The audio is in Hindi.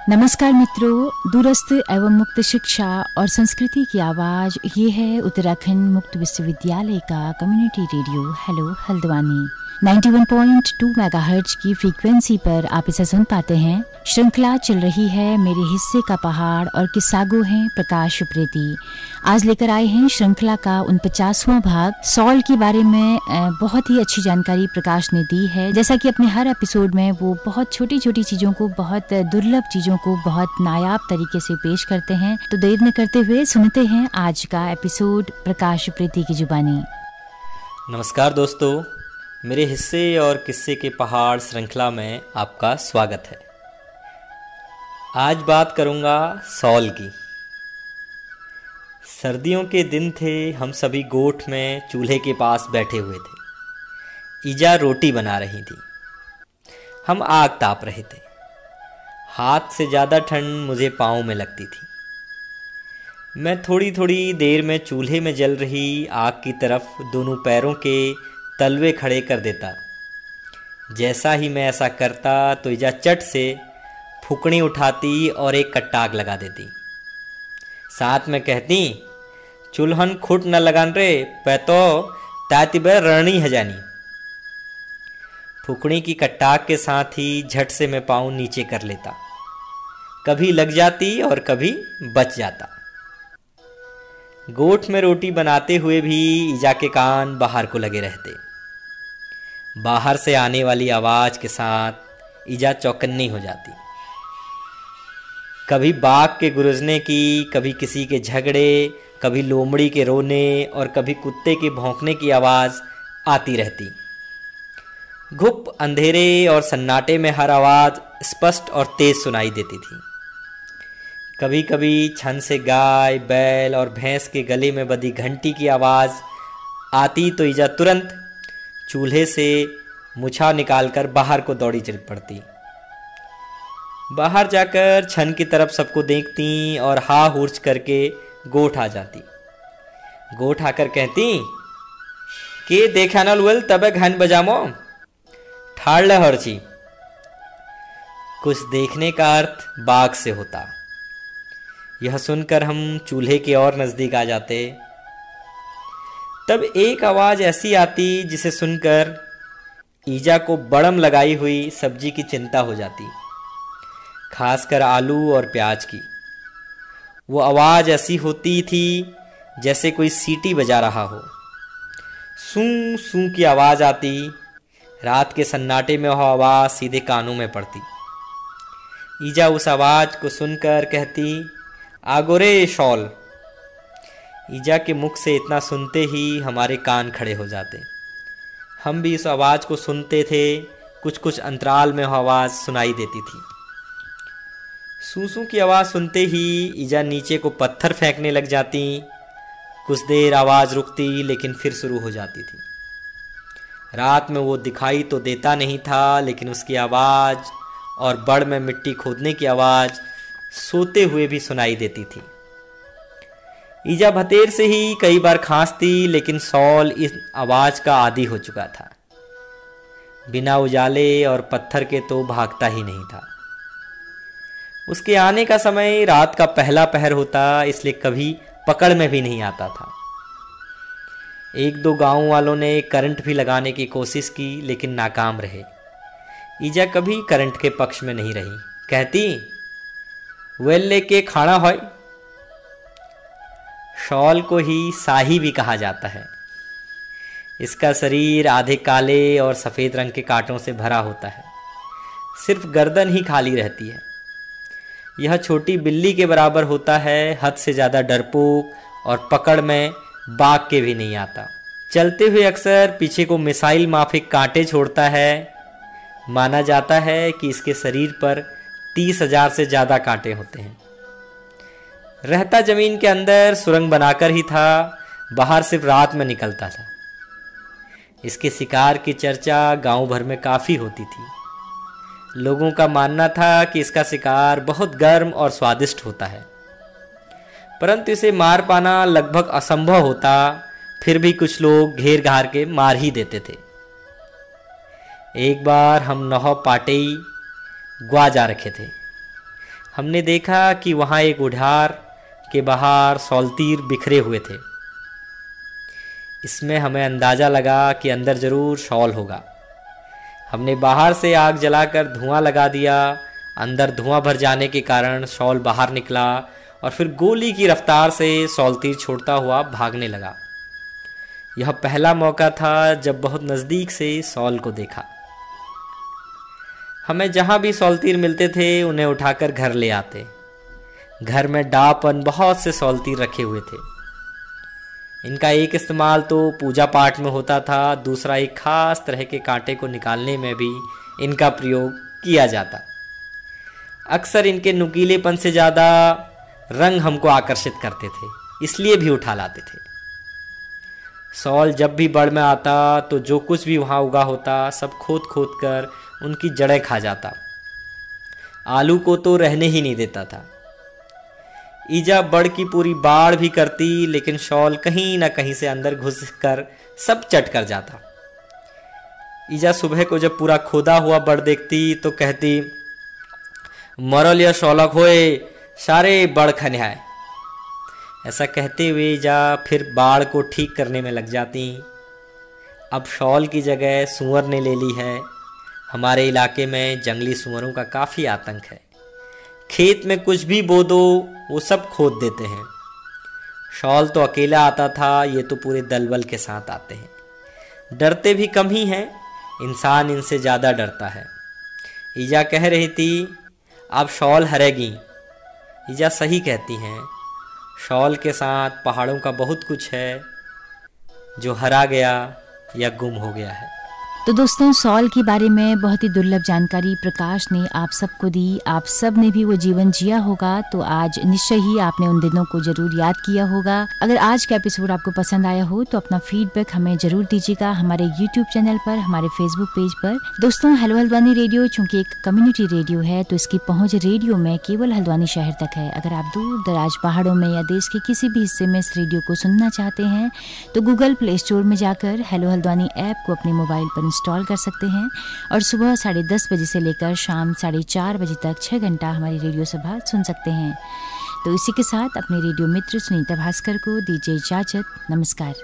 नमस्कार मित्रों, दूरस्थ एवं मुक्त शिक्षा और संस्कृति की आवाज़ ये है उत्तराखंड मुक्त विश्वविद्यालय का community radio hello Haldwani. 91.2 megahertz की फ्रीक्वेंसी पर आप इसे सुन पाते हैं। श्रृंखला चल रही है मेरे हिस्से का पहाड़ और किस्सागो हैं प्रकाश उप्रेती। आज लेकर आए हैं श्रृंखला का 49वां भाग। सॉल के बारे में बहुत ही अच्छी जानकारी प्रकाश ने दी है। जैसा कि अपने हर एपिसोड में वो बहुत छोटी छोटी चीज़ों को, बहुत दुर्लभ चीज़ों को बहुत नायाब तरीके से पेश करते हैं। तो देर न करते हुए सुनते हैं आज का एपिसोड प्रकाश उप्रेती की जुबानी। नमस्कार दोस्तों, मेरे हिस्से और किस्से के पहाड़ श्रृंखला में आपका स्वागत है। आज बात करूंगा सॉल की। सर्दियों के दिन थे, हम सभी गोठ में चूल्हे के पास बैठे हुए थे। ईजा रोटी बना रही थी, हम आग ताप रहे थे। हाथ से ज़्यादा ठंड मुझे पाँव में लगती थी। मैं थोड़ी थोड़ी देर में चूल्हे में जल रही आग की तरफ दोनों पैरों के तलवे खड़े कर देता। जैसा ही मैं ऐसा करता तो ईजा चट से फूकनी उठाती और एक कट्टा आग लगा देती। साथ में कहती, चूल्हन खुट न लगान रे पैतो ताती बे रणी है जानी। फूकनी की कट्टाक के साथ ही झट से मैं पाँव नीचे कर लेता। कभी लग जाती और कभी बच जाता। गोठ में रोटी बनाते हुए भी ईजा के कान बाहर को लगे रहते। बाहर से आने वाली आवाज के साथ ईजा चौकन्नी हो जाती। कभी बाघ के गुरजने की, कभी किसी के झगड़े, कभी लोमड़ी के रोने और कभी कुत्ते के भौंकने की आवाज आती रहती। घुप अंधेरे और सन्नाटे में हर आवाज स्पष्ट और तेज सुनाई देती थी। कभी कभी छन से गाय, बैल और भैंस के गले में बंधी घंटी की आवाज आती तो ईजा तुरंत चूल्हे से मुछा निकालकर बाहर को दौड़ी चल पड़ती। बाहर जाकर छन की तरफ सबको देखती और हा हुर्च करके गोठ आ जाती। गोठ आकर कहती, के देखा न लुएल तबे घन बजामो ठाड़ ले हरची। कुछ देखने का अर्थ बाघ से होता। यह सुनकर हम चूल्हे के और नजदीक आ जाते। तब एक आवाज ऐसी आती जिसे सुनकर ईजा को बड़म लगाई हुई सब्जी की चिंता हो जाती, खासकर आलू और प्याज की। वो आवाज ऐसी होती थी जैसे कोई सीटी बजा रहा हो। सूं सूं की आवाज आती। रात के सन्नाटे में वह आवाज सीधे कानों में पड़ती। ईजा उस आवाज को सुनकर कहती, आगोरे शॉल। ईजा के मुख से इतना सुनते ही हमारे कान खड़े हो जाते। हम भी इस आवाज़ को सुनते थे। कुछ कुछ अंतराल में वह आवाज़ सुनाई देती थी। सूसू की आवाज़ सुनते ही ईजा नीचे को पत्थर फेंकने लग जाती। कुछ देर आवाज़ रुकती लेकिन फिर शुरू हो जाती थी। रात में वो दिखाई तो देता नहीं था, लेकिन उसकी आवाज़ और बड़ में मिट्टी खोदने की आवाज़ सोते हुए भी सुनाई देती थी। ईजा भतेर से ही कई बार खांसती, लेकिन सॉल इस आवाज का आदी हो चुका था। बिना उजाले और पत्थर के तो भागता ही नहीं था। उसके आने का समय रात का पहला पहर होता, इसलिए कभी पकड़ में भी नहीं आता था। एक दो गांव वालों ने करंट भी लगाने की कोशिश की, लेकिन नाकाम रहे। ईजा कभी करंट के पक्ष में नहीं रही। कहती, वेल लेके खाना होय। शॉल को ही शाही भी कहा जाता है। इसका शरीर आधे काले और सफ़ेद रंग के कांटों से भरा होता है। सिर्फ गर्दन ही खाली रहती है। यह छोटी बिल्ली के बराबर होता है। हद से ज़्यादा डरपोक और पकड़ में बाघ के भी नहीं आता। चलते हुए अक्सर पीछे को मिसाइल माफिक कांटे छोड़ता है। माना जाता है कि इसके शरीर पर 30,000 से ज़्यादा कांटे होते हैं। रहता जमीन के अंदर सुरंग बनाकर ही था, बाहर सिर्फ रात में निकलता था। इसके शिकार की चर्चा गांव भर में काफ़ी होती थी। लोगों का मानना था कि इसका शिकार बहुत गर्म और स्वादिष्ट होता है, परंतु इसे मार पाना लगभग असंभव होता। फिर भी कुछ लोग घेर घार के मार ही देते थे। एक बार हम नौ पाटेई ग्वा जा रखे थे। हमने देखा कि वहाँ एक उढार के बाहर सौलतीर बिखरे हुए थे। इसमें हमें अंदाज़ा लगा कि अंदर ज़रूर शॉल होगा। हमने बाहर से आग जलाकर धुआं लगा दिया। अंदर धुआं भर जाने के कारण शॉल बाहर निकला और फिर गोली की रफ्तार से सौलतीर छोड़ता हुआ भागने लगा। यह पहला मौका था जब बहुत नज़दीक से शॉल को देखा। हमें जहाँ भी सौलतीर मिलते थे उन्हें उठाकर घर ले आते। घर में डापन बहुत से सौलतीर रखे हुए थे। इनका एक इस्तेमाल तो पूजा पाठ में होता था, दूसरा एक खास तरह के कांटे को निकालने में भी इनका प्रयोग किया जाता। अक्सर इनके नुकीलेपन से ज़्यादा रंग हमको आकर्षित करते थे, इसलिए भी उठा लाते थे। शॉल जब भी बड़ में आता तो जो कुछ भी वहाँ उगा होता सब खोद खोद कर उनकी जड़ें खा जाता। आलू को तो रहने ही नहीं देता था। ईजा बड़ की पूरी बाढ़ भी करती, लेकिन शॉल कहीं ना कहीं से अंदर घुस कर सब चट कर जाता। ईजा सुबह को जब पूरा खोदा हुआ बड़ देखती तो कहती, मरल या शौलक होए सारे बड़ खन्याए। ऐसा कहते हुए ईजा फिर बाढ़ को ठीक करने में लग जाती। अब शॉल की जगह सूअर ने ले ली है। हमारे इलाके में जंगली सूअरों का काफ़ी आतंक है। खेत में कुछ भी बो दो वो सब खोद देते हैं। शॉल तो अकेला आता था, ये तो पूरे दलबल के साथ आते हैं। डरते भी कम ही हैं, इंसान इनसे ज़्यादा डरता है। ईजा कह रही थी अब शॉल हरेगी। ईजा सही कहती हैं। शॉल के साथ पहाड़ों का बहुत कुछ है जो हरा गया या गुम हो गया है। तो दोस्तों, शॉल के बारे में बहुत ही दुर्लभ जानकारी प्रकाश ने आप सबको दी। आप सब ने भी वो जीवन जिया होगा तो आज निश्चय ही आपने उन दिनों को जरूर याद किया होगा। अगर आज का एपिसोड आपको पसंद आया हो तो अपना फीडबैक हमें जरूर दीजिएगा हमारे यूट्यूब चैनल पर, हमारे फेसबुक पेज पर। दोस्तों, हेलो हल्द्वानी रेडियो चूँकि एक कम्युनिटी रेडियो है तो इसकी पहुँच रेडियो में केवल हल्द्वानी शहर तक है। अगर आप दूर दराज पहाड़ों में या देश के किसी भी हिस्से में इस रेडियो को सुनना चाहते हैं तो गूगल प्ले स्टोर में जाकर हेलो हल्द्वानी ऐप को अपने मोबाइल पर इंस्टॉल कर सकते हैं और सुबह 10:30 बजे से लेकर शाम 4:30 बजे तक 6 घंटा हमारी रेडियो सभा सुन सकते हैं। तो इसी के साथ अपने रेडियो मित्र सुनीता भास्कर को दीजिए इजाजत। नमस्कार।